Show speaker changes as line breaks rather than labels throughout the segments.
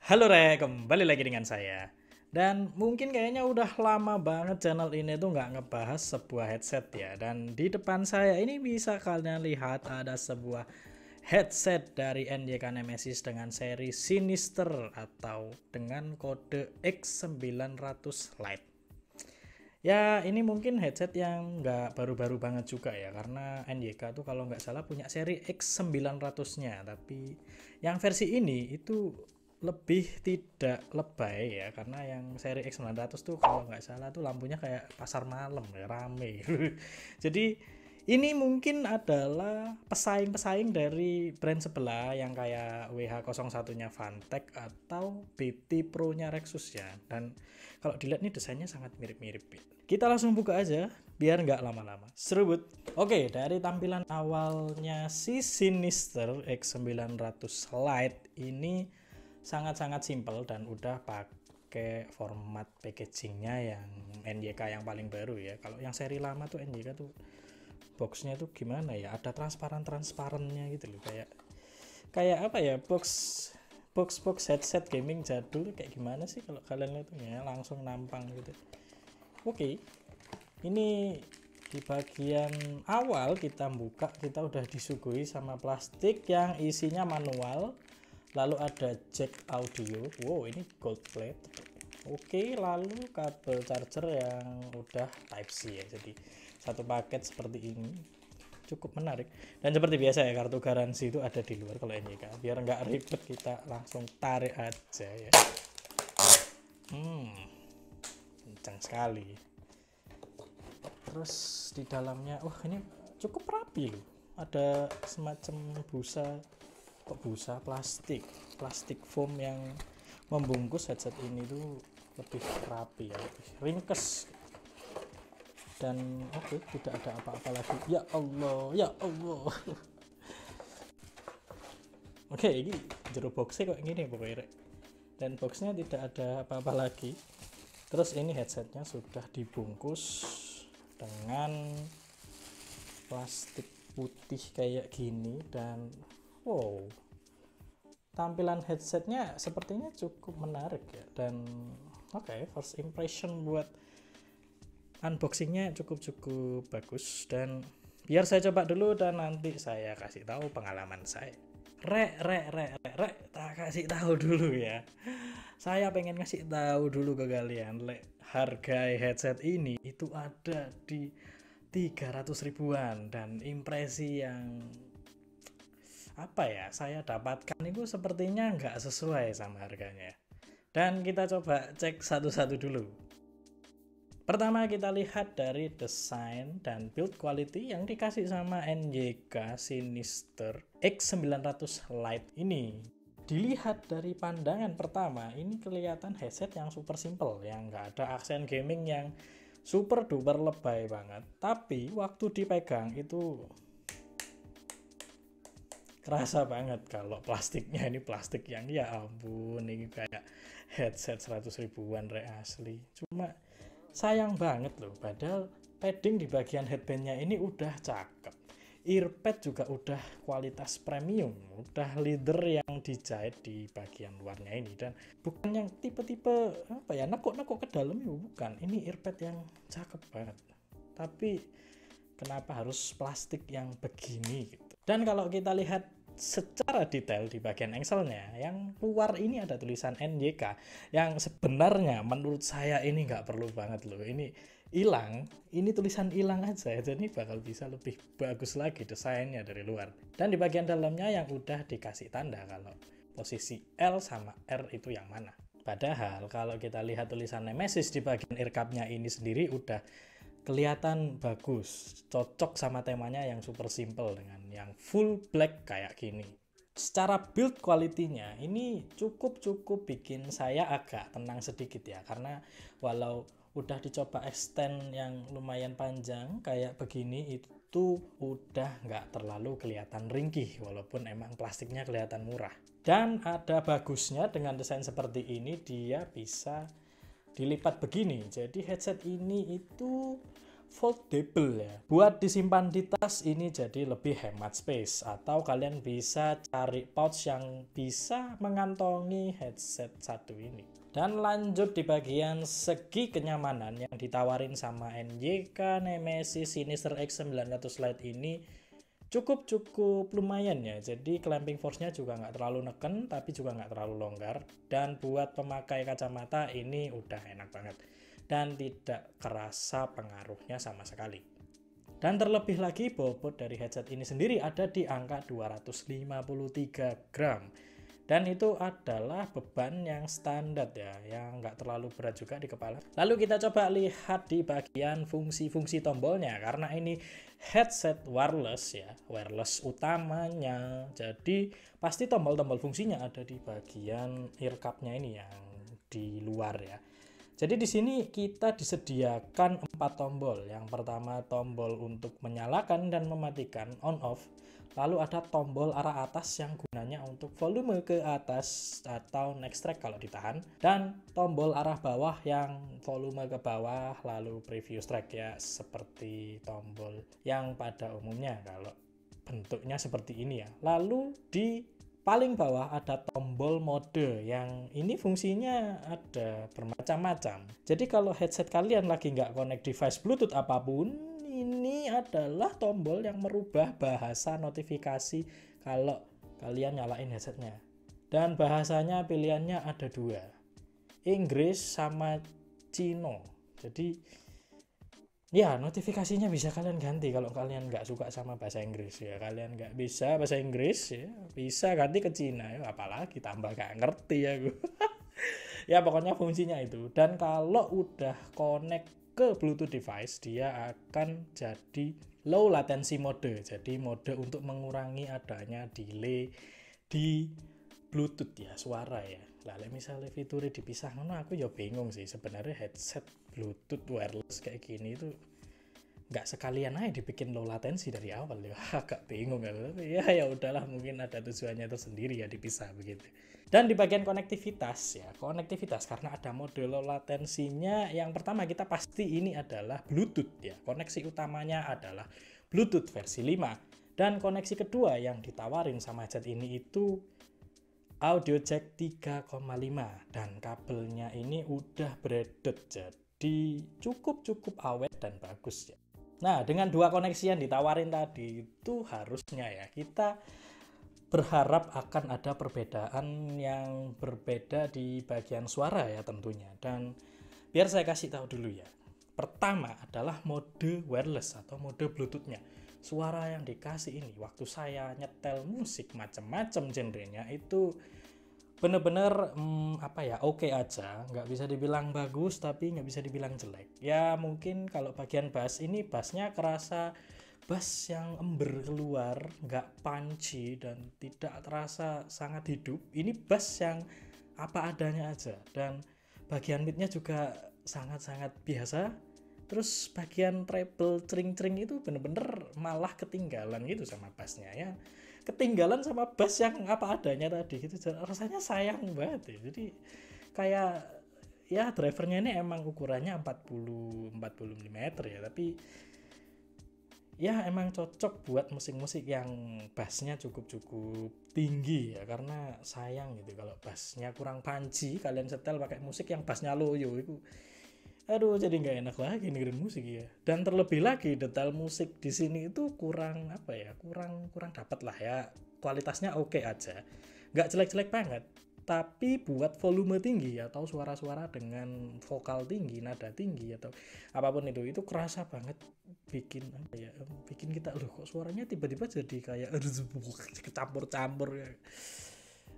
Halo kembali lagi dengan saya. Dan mungkin kayaknya udah lama banget channel ini tuh nggak ngebahas sebuah headset ya. Dan di depan saya ini bisa kalian lihat ada sebuah headset dari NYK Nemesis dengan seri Sinister atau dengan kode X900 Lite. Ya ini mungkin headset yang nggak baru-baru banget juga ya, karena NYK tuh kalau nggak salah punya seri X900-nya, tapi yang versi ini itu lebih tidak lebay ya, karena yang seri X900 tuh kalau nggak salah tuh lampunya kayak pasar malam ya, rame. Jadi ini mungkin adalah pesaing-pesaing dari brand sebelah yang kayak WH01-nya Fantech atau BT Pro-nya Rexus ya. Dan kalau dilihat nih desainnya sangat mirip-mirip. Kita langsung buka aja biar nggak lama-lama. Serubut. Oke, dari tampilan awalnya si Sinister X900 Lite ini sangat-sangat simple dan udah pakai format packagingnya yang NYK yang paling baru ya. Kalau yang seri lama tuh NYK tuh boxnya tuh gimana ya, ada transparannya gitu loh, kayak kayak apa ya, box headset gaming jadul kayak gimana sih kalau kalian lihat tuh ya, langsung nampang gitu. Oke, ini di bagian awal kita buka, kita udah disuguhi sama plastik yang isinya manual, lalu ada jack audio. Wow, ini gold plate. Oke, lalu kabel charger yang udah type C ya, jadi satu paket seperti ini, cukup menarik. Dan seperti biasa ya, kartu garansi itu ada di luar kalau NYK, biar nggak ribet kita langsung tarik aja ya. Kencang sekali. Terus di dalamnya, wah ini cukup rapi loh, ada semacam busa plastik foam yang membungkus headset ini tuh lebih rapi ya, lebih ringkes. Dan oke, tidak ada apa-apa lagi. Ya Allah, ya Allah. Oke, ini jero boxnya kok gini pokoknya. Dan boxnya tidak ada apa-apa lagi. Terus ini headsetnya sudah dibungkus dengan plastik putih kayak gini, dan wow, tampilan headsetnya sepertinya cukup menarik ya. Dan oke, first impression buat unboxingnya cukup bagus. Dan biar saya coba dulu dan nanti saya kasih tahu pengalaman saya. Tak kasih tahu dulu ya. Saya pengen ngasih tahu dulu ke kalian, harga headset ini itu ada di 300 ribuan, dan impresi yang apa ya saya dapatkan itu sepertinya nggak sesuai sama harganya. Dan kita coba cek satu-satu dulu. Pertama kita lihat dari desain dan build quality yang dikasih sama NYK Sinister X900 Lite ini. Dilihat dari pandangan pertama, ini kelihatan headset yang super simple, yang nggak ada aksen gaming yang super duper lebay banget. Tapi waktu dipegang itu kerasa banget kalau plastiknya ini plastik yang ya ampun, ini kayak headset 100 ribuan asli. Cuma sayang banget loh, padahal padding di bagian headbandnya ini udah cakep, earpad juga udah kualitas premium, udah leather yang dijahit di bagian luarnya ini, dan bukan yang tipe-tipe apa ya, nekuk-nekuk ke dalam ya, bukan. Ini earpad yang cakep banget, tapi kenapa harus plastik yang begini gitu. Dan kalau kita lihat secara detail di bagian engselnya, yang luar ini ada tulisan NYK, yang sebenarnya menurut saya ini nggak perlu banget loh, ini hilang, ini tulisan hilang aja, jadi bakal bisa lebih bagus lagi desainnya dari luar. Dan di bagian dalamnya yang udah dikasih tanda kalau posisi L sama R itu yang mana. Padahal kalau kita lihat tulisan Nemesis di bagian earcupnya ini sendiri udah kelihatan bagus, cocok sama temanya yang super simple dengan yang full black kayak gini. Secara build quality-nya ini cukup bikin saya agak tenang sedikit ya, karena walau udah dicoba extend yang lumayan panjang kayak begini, itu udah nggak terlalu kelihatan ringkih walaupun emang plastiknya kelihatan murah. Dan ada bagusnya dengan desain seperti ini, dia bisa dilipat begini. Jadi headset ini itu foldable ya. Buat disimpan di tas ini jadi lebih hemat space, atau kalian bisa cari pouch yang bisa mengantongi headset satu ini. Dan lanjut di bagian segi kenyamanan yang ditawarin sama NYK Nemesis Sinister X900 Lite ini cukup lumayan ya. Jadi clamping force-nya juga nggak terlalu neken, tapi juga nggak terlalu longgar. Dan buat pemakai kacamata ini udah enak banget dan tidak kerasa pengaruhnya sama sekali. Dan terlebih lagi bobot dari headset ini sendiri ada di angka 253 gram. Dan itu adalah beban yang standar ya, yang nggak terlalu berat juga di kepala. Lalu kita coba lihat di bagian fungsi-fungsi tombolnya, karena ini headset wireless ya, wireless utamanya. Jadi pasti tombol-tombol fungsinya ada di bagian ear cup-nya ini yang di luar ya. Jadi di sini kita disediakan 4 tombol. Yang pertama tombol untuk menyalakan dan mematikan on off. Lalu ada tombol arah atas yang gunanya untuk volume ke atas atau next track kalau ditahan. Dan tombol arah bawah yang volume ke bawah lalu previous track ya, seperti tombol yang pada umumnya kalau bentuknya seperti ini ya. Lalu di paling bawah ada tombol mode yang ini fungsinya ada bermacam-macam. Jadi kalau headset kalian lagi nggak connect device Bluetooth apapun, ini adalah tombol yang merubah bahasa notifikasi kalau kalian nyalain headsetnya. Dan bahasanya pilihannya ada 2, Inggris sama Cino. Jadi ya notifikasinya bisa kalian ganti kalau kalian nggak suka sama bahasa Inggris ya. Kalian nggak bisa bahasa Inggris ya, bisa ganti ke Cina ya, apalagi tambah nggak ngerti ya gue. Ya pokoknya fungsinya itu. Dan kalau udah connect ke Bluetooth device, dia akan jadi low latency mode. Jadi mode untuk mengurangi adanya delay di Bluetooth ya, suara ya. Lah misalnya fiturnya dipisah, aku ya bingung sih sebenarnya. Headset Bluetooth wireless kayak gini itu nggak sekalian aja dibikin low latency dari awal ya. Agak bingung kan, tapi ya udahlah, mungkin ada tujuannya tersendiri ya dipisah begitu. Dan di bagian konektivitas ya, konektivitas karena ada mode low latensinya. Yang pertama kita pasti ini adalah Bluetooth ya. Koneksi utamanya adalah Bluetooth versi 5. Dan koneksi kedua yang ditawarin sama headset ini itu audio jack 3,5 dan kabelnya ini udah braided, jadi cukup awet dan bagus ya. Nah, dengan 2 koneksi yang ditawarin tadi itu harusnya ya kita berharap akan ada perbedaan yang berbeda di bagian suara ya tentunya. Dan biar saya kasih tahu dulu ya. Pertama adalah mode wireless atau mode Bluetooth-nya. Suara yang dikasih ini waktu saya nyetel musik macam-macam genrenya itu bener-bener oke aja, nggak bisa dibilang bagus tapi nggak bisa dibilang jelek ya. Mungkin kalau bagian bass ini, bassnya kerasa bass yang ember keluar, nggak punchy dan tidak terasa sangat hidup. Ini bass yang apa adanya aja. Dan bagian midnya juga sangat-sangat biasa. Terus bagian treble cering-cering itu bener-bener malah ketinggalan gitu sama bassnya ya. Ketinggalan sama bass yang apa adanya tadi gitu. Rasanya sayang banget ya. Jadi kayak ya drivernya ini emang ukurannya 40 mm ya, tapi ya emang cocok buat musik-musik yang bassnya cukup tinggi ya, karena sayang gitu kalau bassnya kurang punchy kalian setel pakai musik yang bassnya loyo itu, aduh jadi nggak enak lagi dengerin musik ya. Dan terlebih lagi detail musik di sini itu kurang kurang dapat lah ya. Kualitasnya oke aja, nggak jelek-jelek banget, tapi buat volume tinggi atau suara-suara dengan vokal tinggi, nada tinggi atau apapun itu kerasa banget, bikin bikin kita loh kok suaranya tiba-tiba jadi kayak kecampur-campur ya.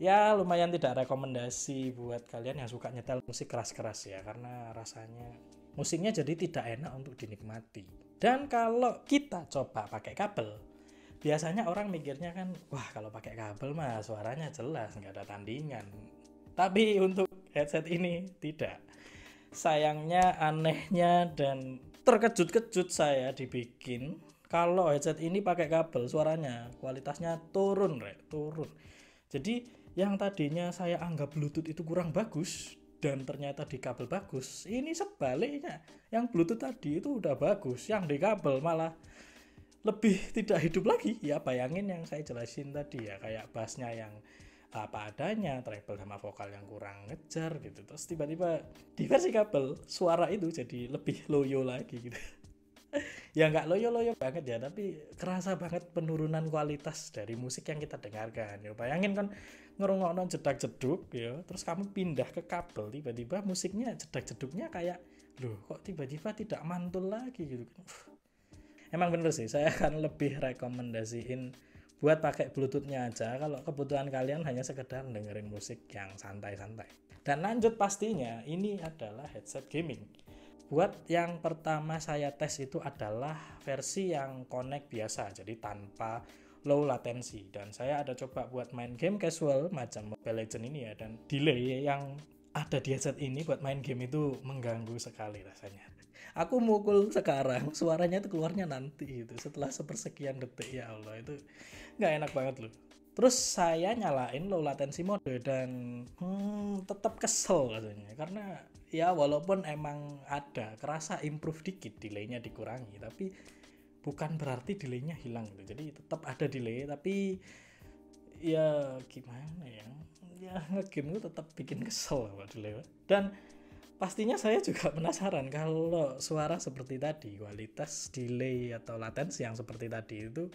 Ya lumayan tidak rekomendasi buat kalian yang suka nyetel musik keras-keras ya, karena rasanya musiknya jadi tidak enak untuk dinikmati. Dan kalau kita coba pakai kabel, biasanya orang mikirnya kan, wah kalau pakai kabel mah suaranya jelas, nggak ada tandingan. Tapi untuk headset ini tidak. Sayangnya, anehnya, dan terkejut-kejut saya dibikin kalau headset ini pakai kabel suaranya kualitasnya turun. Jadi yang tadinya saya anggap Bluetooth itu kurang bagus, dan ternyata di kabel bagus. Ini sebaliknya, yang Bluetooth tadi itu udah bagus, yang di kabel malah lebih tidak hidup lagi. Ya bayangin yang saya jelasin tadi ya, kayak bassnya yang apa adanya, treble sama vokal yang kurang ngejar gitu. Terus tiba-tiba di versi kabel suara itu jadi lebih loyo lagi gitu. Ya nggak loyo-loyo banget ya, tapi kerasa banget penurunan kualitas dari musik yang kita dengarkan. Ya bayangin kan ngerungokno jedak-jeduk ya, terus kamu pindah ke kabel, tiba-tiba musiknya jedak-jeduknya kayak loh kok tiba-tiba tidak mantul lagi gitu. Emang bener sih, saya akan lebih rekomendasiin buat pakai Bluetooth-nya aja kalau kebutuhan kalian hanya sekedar dengerin musik yang santai-santai. Dan lanjut pastinya, ini adalah headset gaming. Buat yang pertama saya tes itu adalah versi yang connect biasa, jadi tanpa low latency. Dan saya ada coba buat main game casual macam Mobile Legends ini ya, dan delay yang ada di headset ini buat main game itu mengganggu sekali rasanya. Aku mukul sekarang, suaranya itu keluarnya nanti itu setelah sepersekian detik, ya Allah itu nggak enak banget loh. Terus saya nyalain low latency mode dan tetap kesel rasanya karena ya walaupun emang ada kerasa improve dikit, delaynya dikurangi, tapi bukan berarti delaynya hilang gitu. Jadi tetap ada delay, tapi ya gimana ya ngegame itu tetap bikin kesel Pak delay. Dan pastinya saya juga penasaran kalau suara seperti tadi, kualitas delay atau latensi yang seperti tadi itu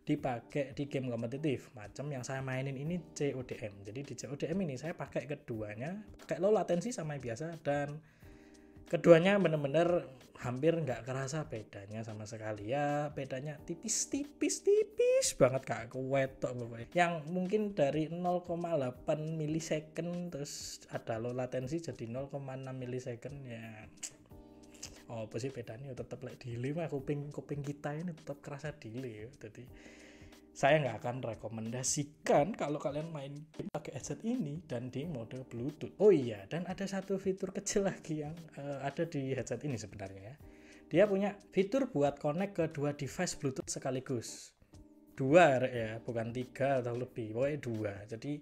dipakai di game kompetitif macam yang saya mainin ini CODM. Jadi di CODM ini saya pakai keduanya, pakai low latensi sama yang biasa, dan keduanya bener-bener hampir nggak kerasa bedanya sama sekali. Ya bedanya tipis banget kak, kewetok pokoknya. Yang mungkin dari 0,8 milisecond terus ada low latensi jadi 0,6 milisecond ya. Oh apa sih bedanya, tetap like delay mah kuping kita ini tetap kerasa delay. Jadi saya nggak akan rekomendasikan kalau kalian main game pakai headset ini dan di mode Bluetooth. Oh iya, dan ada satu fitur kecil lagi yang ada di headset ini sebenarnya ya. Dia punya fitur buat connect ke dua device Bluetooth sekaligus. Dua ya, bukan 3 atau lebih, pokoknya 2. Jadi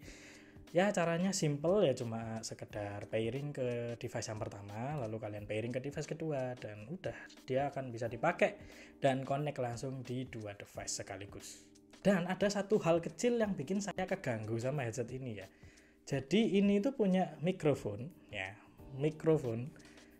ya caranya simple ya, cuma sekedar pairing ke device yang pertama, lalu kalian pairing ke device kedua, dan udah dia akan bisa dipakai dan connect langsung di dua device sekaligus. Dan ada satu hal kecil yang bikin saya keganggu sama headset ini ya. Jadi ini tuh punya mikrofon ya, mikrofon,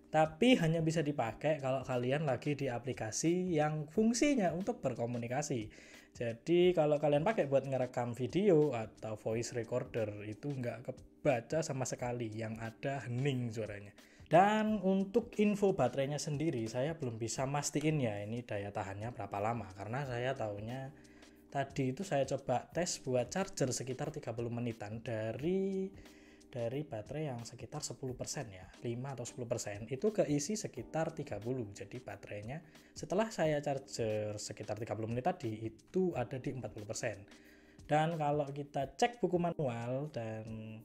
tapi hanya bisa dipakai kalau kalian lagi di aplikasi yang fungsinya untuk berkomunikasi. Jadi kalau kalian pakai buat ngerekam video atau voice recorder itu nggak kebaca sama sekali, yang ada hening suaranya. Dan untuk info baterainya sendiri saya belum bisa mastiin ya ini daya tahannya berapa lama, karena saya taunya tadi itu saya coba tes buat charger sekitar 30 menitan dari baterai yang sekitar 10% ya, 5 atau 10% itu keisi sekitar 30. Jadi baterainya setelah saya charger sekitar 30 menit tadi itu ada di 40%. Dan kalau kita cek buku manual dan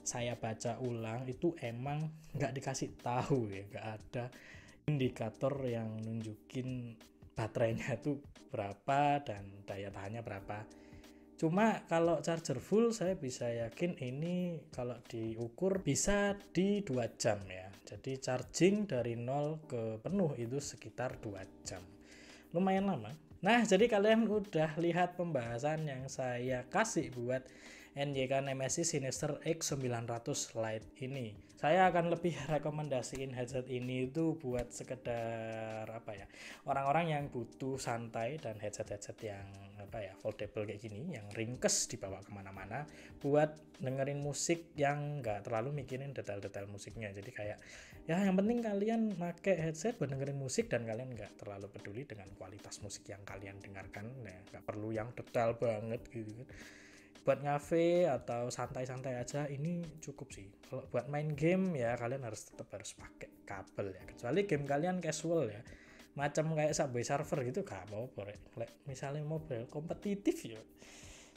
saya baca ulang itu emang nggak dikasih tahu ya, nggak ada indikator yang nunjukin baterainya itu berapa dan daya tahannya berapa. Cuma kalau charger full saya bisa yakin ini kalau diukur bisa di 2 jam ya. Jadi charging dari 0 ke penuh itu sekitar 2 jam. Lumayan lama. Nah, jadi kalian udah lihat pembahasan yang saya kasih buat NYK Nemesis Sinister X900 Lite ini. Saya akan lebih rekomendasiin headset ini itu buat sekedar apa ya, orang-orang yang butuh santai dan headset yang apa ya, foldable kayak gini, yang ringkes dibawa kemana-mana, buat dengerin musik yang nggak terlalu mikirin detail-detail musiknya. Jadi kayak ya yang penting kalian pakai headset buat dengerin musik dan kalian nggak terlalu peduli dengan kualitas musik yang kalian dengarkan. Nah, nggak perlu yang detail banget gitu kan. Buat ngafe atau santai-santai aja ini cukup sih. Kalau buat main game ya kalian tetap harus pakai kabel ya, kecuali game kalian casual ya, macam kayak Subway Surfer gitu gak mau misalnya mobile kompetitif ya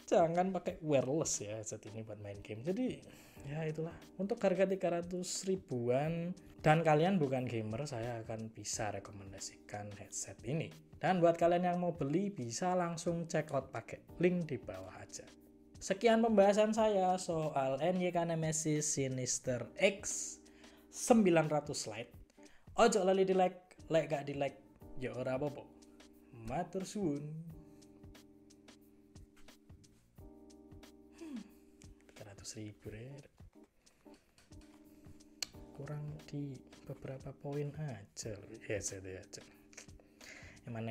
jangan pakai wireless ya headset ini buat main game. Jadi ya itulah, untuk harga 300 ribuan dan kalian bukan gamer, saya akan bisa rekomendasikan headset ini. Dan buat kalian yang mau beli bisa langsung check out pakai link di bawah aja. Sekian pembahasan saya soal NYK Nemesis Sinister X 900 slide. Ojo lali di like, gak di like ya ora apa-apa. Matur suwun. 300.000 kurang di beberapa poin aja loh. Ya, saya aja. Emang